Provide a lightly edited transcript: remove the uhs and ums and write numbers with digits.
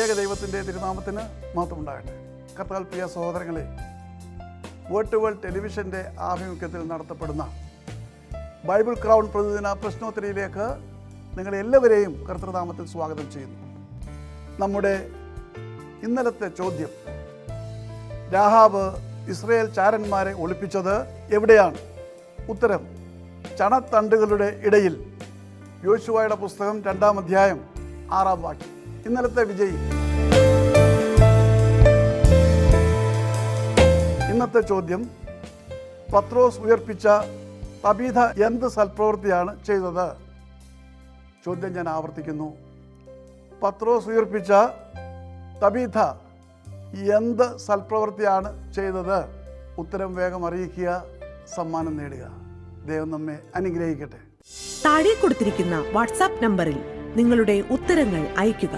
ത്രിയേക ദൈവത്തിൻ്റെ തിരുനാമത്തിന് മഹത്വമുണ്ടാകട്ടെ. കർത്താവിൽ പ്രിയ സഹോദരങ്ങളെ, വേൾഡ് ടു വേൾഡ് ടെലിവിഷൻ്റെ ആഭിമുഖ്യത്തിൽ നടത്തപ്പെടുന്ന ബൈബിൾ ക്രൗൺ പ്രതിദിന പ്രശ്നോത്തരിയിലേക്ക് നിങ്ങളെല്ലാവരെയും കർത്തൃനാമത്തിൽ സ്വാഗതം ചെയ്യുന്നു. നമ്മുടെ ഇന്നലത്തെ ചോദ്യം, രാഹാബ് ഇസ്രായേൽ ചാരന്മാരെ ഒളിപ്പിച്ചത് എവിടെയാണ്? ഉത്തരം, ചണത്തണ്ടുകളുടെ ഇടയിൽ. യോശുവയുടെ പുസ്തകം 2-ാം അധ്യായം 6-ാം വാക്യം. ഇന്നലത്തെ വിജയി. ഇന്നത്തെ ചോദ്യം, പത്രോസ് ഉയർപ്പിച്ച തബീഥ എന്ത് സൽപ്രവൃത്തിയാണ് ചെയ്തത്? ചോദ്യം ഞാൻ ആവർത്തിക്കുന്നു. പത്രോസ് ഉയർപ്പിച്ച തബീഥ എന്ത് സൽപ്രവൃത്തിയാണ് ചെയ്തത്? ഉത്തരം വേഗം അറിയിക്കുക, സമ്മാനം നേടുക. ദൈവം നമ്മെ അനുഗ്രഹിക്കട്ടെ. താഴെ കൊടുത്തിരിക്കുന്ന വാട്സാപ്പ് നമ്പറിൽ നിങ്ങളുടെ ഉത്തരങ്ങൾ അയയ്ക്കുക.